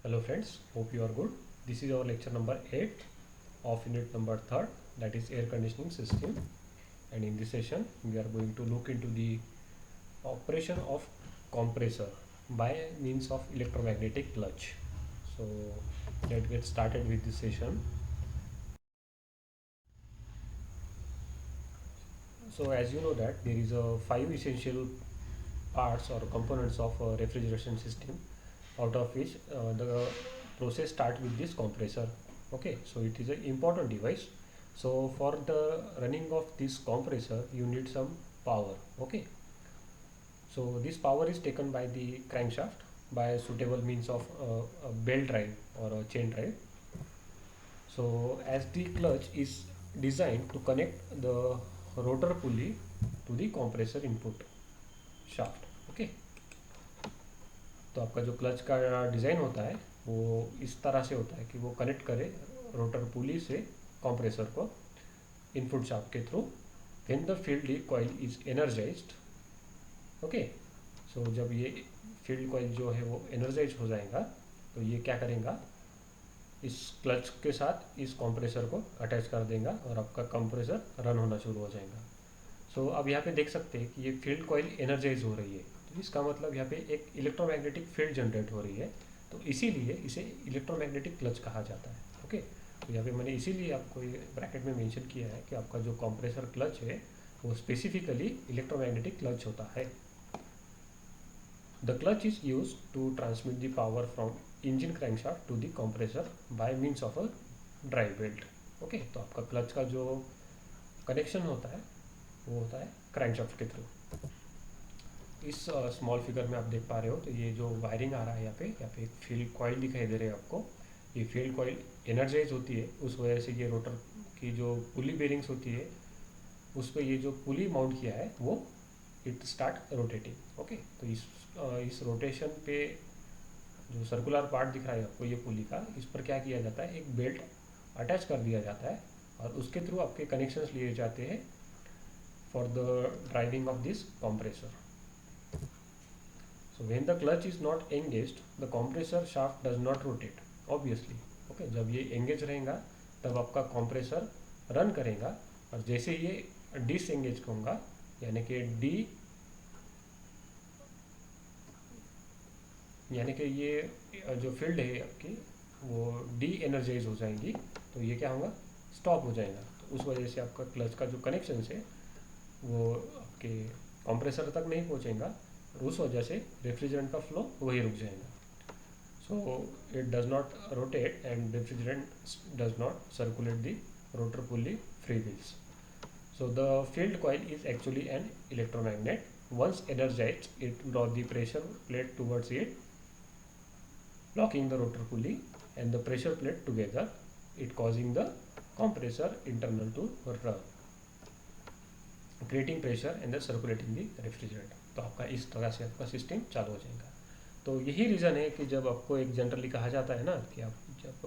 Hello friends, hope you are good. This is our lecture number 8 of unit number 3rd, that is air conditioning system. And in this session we are going to look into the operation of compressor by means of electromagnetic clutch. So let's get started with this session. So as you know that there is a 5 essential parts or components of a refrigeration system, out of which the process start with this compressor. Okay, so it is an important device. So for the running of this compressor you need some power. Okay, so this power is taken by the crankshaft by suitable means of a belt drive or a chain drive. So as the clutch is designed to connect the rotor pulley to the compressor input shaft. Okay, तो आपका जो clutch का design होता है वो इस तरह से होता है कि वो कनेक्ट करे रोटर पुली से कंप्रेसर को इनपुट शाफ्ट के through when the field coil is energised. Okay, so जब ये फील्ड कॉइल जो है वो एनर्जाइज हो जाएगा तो ये क्या करेगा, इस क्लच के साथ इस कंप्रेसर को अटैच कर देगा और आपका कंप्रेसर रन होना शुरू हो जाएगा. सो अब यहाँ पे देख सकते हैं कि ये फील्ड कॉइल एनर्जाइज हो रही है, तो इसका मतलब यहाँ पे एक इलेक्ट्रोमैग्नेटिक फील्ड जनरेट हो रही है, तो इसीलिए इसे इलेक्ट्रोमैग्नेटिक क्लच कहा जाता है. ओके, तो यहाँ पे मैंने इसीलिए आपको ये ब्रैकेट में मेंशन किया है कि आपका जो कंप्रेसर क्लच है वो स्पेसिफिकली इलेक्ट्रोमैग्नेटिक क्लच होता है. The clutch is use to transmit the power from engine crankshaft to the compressor by means of a drive belt. Okay, तो आपका क्लच का जो कनेक्शन होता है वो होता है क्रैंकशाफ्ट के थ्रू. इस स्मॉल फिगर में आप देख पा रहे हो, तो ये जो वायरिंग आ रहा है यहाँ पे एक फील्ड कॉइल दिखाई दे रहे हैं आपको. ये फील्ड कॉइल एनर्जाइज होती है, उस वजह से ये रोटर की जो पुली बेरिंग्स होती है उस पर ये जो पुली माउंट किया है वो इट स्टार्ट रोटेटिंग. ओके, तो इस रोटेशन पे जो सर्कुलर पार्ट दिख रहा है आपको ये पुली का, इस पर क्या किया जाता है, एक बेल्ट अटैच कर दिया जाता है और उसके थ्रू आपके कनेक्शंस लिए जाते हैं for the driving of this compressor. So when the clutch is not engaged, the compressor shaft does not rotate obviously. Okay, जब ये engage रहेगा तब आपका compressor रन करेगा और जैसे ये डिसएंगेज होगा यानी कि ये जो फील्ड है आपकी वो डी एनर्जाइज हो जाएंगी, तो ये क्या होगा, स्टॉप हो जाएगा. तो उस वजह से आपका क्लच का जो कनेक्शन है वो आपके कंप्रेसर तक नहीं पहुंचेगा और उस वजह से रेफ्रिजरेंट का फ्लो वही रुक जाएगा. So it does not rotate and refrigerant does not circulate the rotor pulley free wheels. So the field coil is actually an electromagnet. once energized it draw the pressure plate towards it, locking the rotor pulley and the pressure plate together, it causing the compressor internal to run, creating pressure and the circulating the refrigerant. तो आपका इस तरह से आपका system चालू हो जाएगा. तो यही रीज़न है कि जब आपको एक जनरली कहा जाता है ना कि आप जब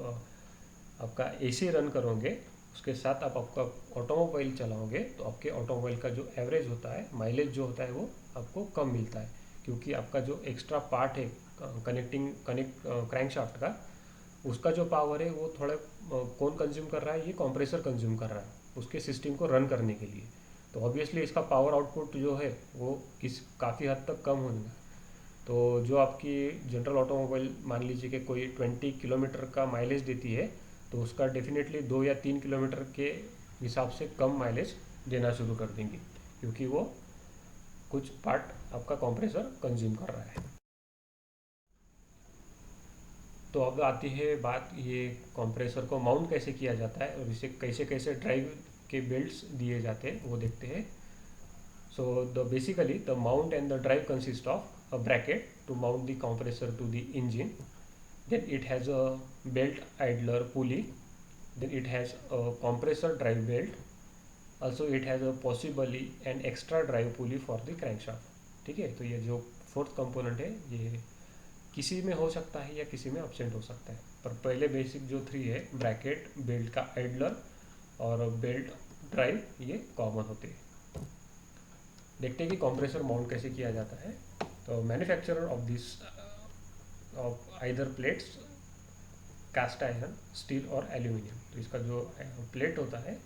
आपका एसी रन करोगे उसके साथ आप आपका ऑटोमोबाइल चलाओगे तो आपके ऑटोमोबाइल का जो एवरेज होता है, माइलेज जो होता है वो आपको कम मिलता है, क्योंकि आपका जो एक्स्ट्रा पार्ट है कनेक्ट क्रैंकशाफ्ट का, उसका जो पावर है वो थोड़ा कौन कंज्यूम कर रहा है, ये कंप्रेसर कंज्यूम कर रहा है उसके सिस्टम को रन करने के लिए. तो ऑब्वियसली इसका पावर आउटपुट जो है वो काफ़ी हद तक कम होगा. तो जो आपकी जनरल ऑटोमोबाइल मान लीजिए कि कोई 20 किलोमीटर का माइलेज देती है तो उसका डेफिनेटली 2 या 3 किलोमीटर के हिसाब से कम माइलेज देना शुरू कर देंगी, क्योंकि वो कुछ पार्ट आपका कंप्रेसर कंज्यूम कर रहा है. तो अब आती है बात ये कंप्रेसर को माउंट कैसे किया जाता है और इसे कैसे कैसे ड्राइव के बेल्ट्स दिए जाते हैं वो देखते हैं. So basically the mount and the drive consist of a bracket to mount the compressor to the engine. Then it has a belt idler pulley. Then it has a compressor drive belt. Also it has a possibly an extra drive pulley for the crankshaft. ठीक है, तो ये जो fourth component है ये किसी में हो सकता है या किसी में एब्सेंट हो सकता है, पर पहले बेसिक जो 3 है, ब्रैकेट, बेल्ट का आइडलर और बेल्ट ड्राइव, ये कॉमन होते हैं. देखते हैं कि कंप्रेसर माउंट कैसे किया जाता है. तो manufacturer of this of either plates cast iron, steel और एल्यूमिनियम। तो इसका जो प्लेट होता है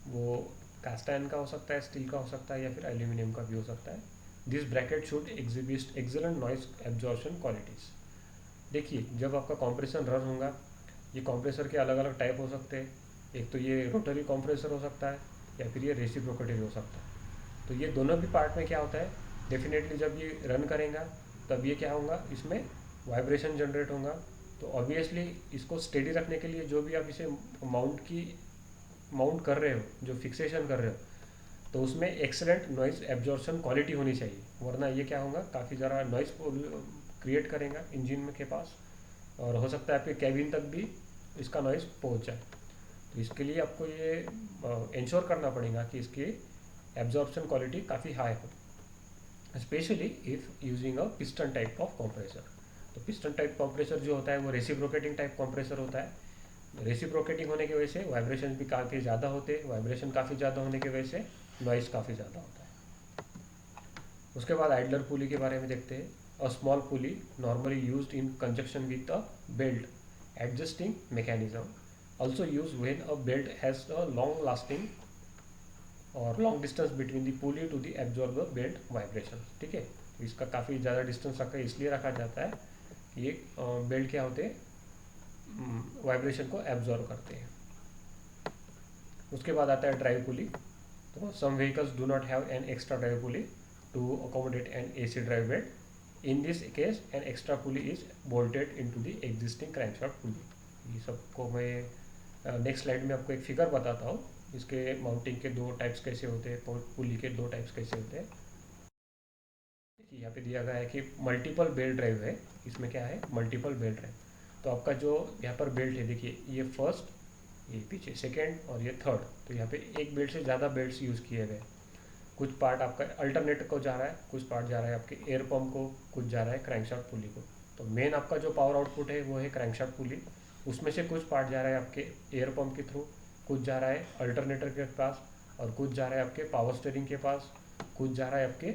वो कास्ट आयरन का हो सकता है, स्टील का हो सकता है या फिर एल्यूमिनियम का भी हो सकता है। This bracket should exhibit excellent noise absorption qualities. देखिए जब आपका कॉम्प्रेशन रन होगा, ये कॉम्प्रेसर के अलग अलग टाइप हो सकते हैं। एक तो ये रोटरी कॉम्प्रेसर हो सकता है या फिर ये रेसिप्रोकेटिंग हो सकता है। तो ये दोनों भी पार्ट में क्या होता है, डेफिनेटली जब ये रन करेगा तब ये क्या होगा, इसमें वाइब्रेशन जनरेट होगा। तो ऑब्वियसली इसको स्टेडी रखने के लिए जो भी आप इसे माउंट कर रहे हो, जो फिक्सेशन कर रहे हो, तो उसमें एक्सेलेंट नॉइज एब्जॉर्प्शन क्वालिटी होनी चाहिए, वरना ये क्या होगा, काफ़ी ज़्यादा नॉइज क्रिएट करेगा इंजन में के पास, और हो सकता है आपके कैबिन तक भी इसका नॉइज पहुंच जाए। तो इसके लिए आपको ये इंश्योर करना पड़ेगा कि इसकी एब्जॉर्प्शन क्वालिटी काफ़ी हाई हो, specially if using a piston type of compressor. तो पिस्टन टाइप कंप्रेसर जो होता है वो रेसिप्रोकेटिंग टाइप कंप्रेसर होता है। रेसिप्रोकेटिंग होने की वजह से वाइब्रेशन भी काफ़ी ज़्यादा होते हैं, वाइब्रेशन काफ़ी ज़्यादा होने की वजह से नॉइज़ काफ़ी ज़्यादा होता है। उसके बाद आइडलर पुली के बारे में देखते हैं। A small pulley normally used in conjunction with a belt adjusting mechanism, also used when a belt has a long lasting or long distance between the pulley to the absorber belt vibration। ठीक है, तो इसका काफ़ी ज़्यादा distance रखा इसलिए रखा जाता है कि ये बेल्ट क्या होते हैं, वाइब्रेशन को एब्जॉर्ब करते हैं। उसके बाद आता है ड्राइव पुली। तो some vehicles do not have an extra drive pulley to accommodate an AC drive belt. In this case an extra pulley is bolted into the existing crankshaft pulley. ये सबको मैं नेक्स्ट स्लाइड में आपको एक figure बताता हूँ, इसके mounting के दो टाइप्स कैसे होते हैं, पुली के दो टाइप्स कैसे होते हैं। देखिए यहाँ पे दिया गया है कि मल्टीपल बेल्ट ड्राइव है, इसमें क्या है, मल्टीपल बेल्ट ड्राइव। तो आपका जो यहाँ पर बेल्ट है, देखिए ये फर्स्ट, ये पीछे सेकेंड और ये थर्ड। तो यहाँ पे एक बेल्ट से ज़्यादा बेल्ट्स यूज़ किए गए। कुछ पार्ट आपका अल्टरनेट को जा रहा है, कुछ पार्ट जा रहा है आपके एयर पंप को, कुछ जा रहा है क्रैंकशाफ्ट पुली को। तो मेन आपका जो पावर आउटपुट है वो है क्रैंकशाफ्ट पुली, उसमें से कुछ पार्ट जा रहा है आपके एयर पंप के थ्रू, कुछ जा रहा है अल्टरनेटर के पास, और कुछ जा रहा है आपके पावर स्टीयरिंग के पास, कुछ जा रहा है आपके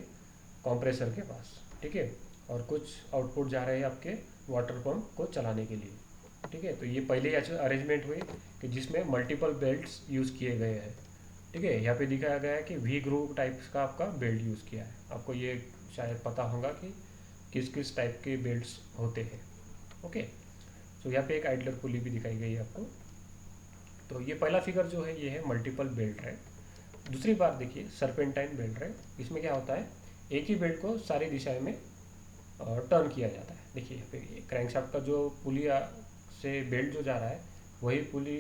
कंप्रेसर के पास। ठीक है, और कुछ आउटपुट जा रहे हैं आपके वाटर पंप को चलाने के लिए। ठीक है, तो ये पहले अरेंजमेंट हुई कि जिसमें मल्टीपल बेल्ट्स यूज़ किए गए हैं। ठीक है, यहाँ पे दिखाया गया है कि वी ग्रूव टाइप्स का आपका बेल्ट यूज़ किया है। आपको ये शायद पता होगा कि किस किस टाइप के बेल्ट्स होते हैं। ओके, तो यहाँ पे एक आइडलर पुली भी दिखाई गई है आपको। तो ये पहला फिगर जो है ये है मल्टीपल बेल्ट है। दूसरी बात देखिए सर्पेंटाइन बेल्ट है। इसमें क्या होता है, एक ही बेल्ट को सारी दिशाएं में टर्न किया जाता है। देखिए यहाँ पे क्रैंकशाफ्ट का जो पुली से बेल्ट जो जा रहा है, वही पुली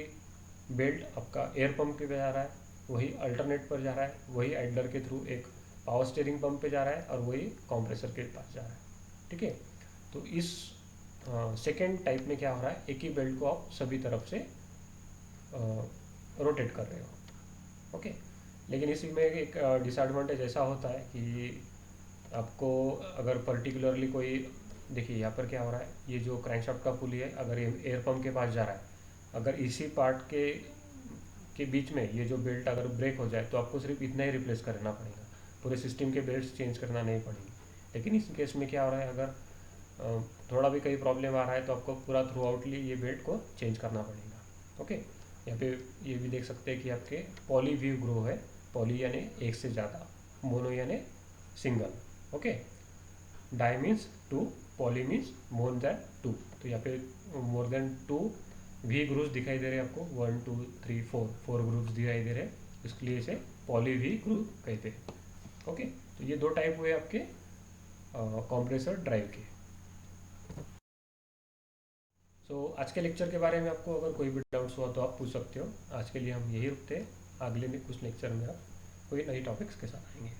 बेल्ट आपका एयर पंप के पे जा रहा है, वही अल्टरनेट पर जा रहा है, वही आइडलर के थ्रू एक पावर स्टीयरिंग पंप पे जा रहा है, और वही कंप्रेसर के पास जा रहा है। ठीक है, तो इस सेकेंड टाइप में क्या हो रहा है, एक ही बेल्ट को आप सभी तरफ से रोटेट कर रहे हो। ओके, लेकिन इसी में एक डिसएडवांटेज ऐसा होता है कि आपको अगर पर्टिकुलरली कोई, देखिए यहाँ पर क्या हो रहा है, ये जो क्रैंकशाफ्ट का पुली है अगर ये एयर पंप के पास जा रहा है, अगर इसी पार्ट के बीच में ये जो बेल्ट अगर ब्रेक हो जाए तो आपको सिर्फ इतना ही रिप्लेस करना पड़ेगा, पूरे सिस्टम के बेल्ट चेंज करना नहीं पड़ेगी। लेकिन इस केस में क्या हो रहा है, अगर थोड़ा भी कहीं प्रॉब्लम आ रहा है तो आपको पूरा थ्रू आउटली ये बेल्ट को चेंज करना पड़ेगा। ओके, यहाँ पे ये भी देख सकते हैं कि आपके पॉली व्यू ग्रो है, पॉली यानी एक से ज़्यादा, मोनो यानी single. Okay, di means two, poly means more than two. तो यहाँ पे मोर देन टू वी ग्रुप्स दिखाई दे रहे हैं आपको, 1 2 3 4 4 ग्रुप्स दिखाई दे रहे हैं, इसके लिए इसे पॉली वी ग्रुप कहते हैं। ओके, तो ये दो टाइप हुए आपके कंप्रेसर ड्राइव के। सो आज के लेक्चर के बारे में आपको अगर कोई भी डाउट्स हुआ तो आप पूछ सकते हो। आज के लिए हम यही रुकते हैं, अगले में कुछ लेक्चर में आप कोई नई टॉपिक्स के साथ आएंगे।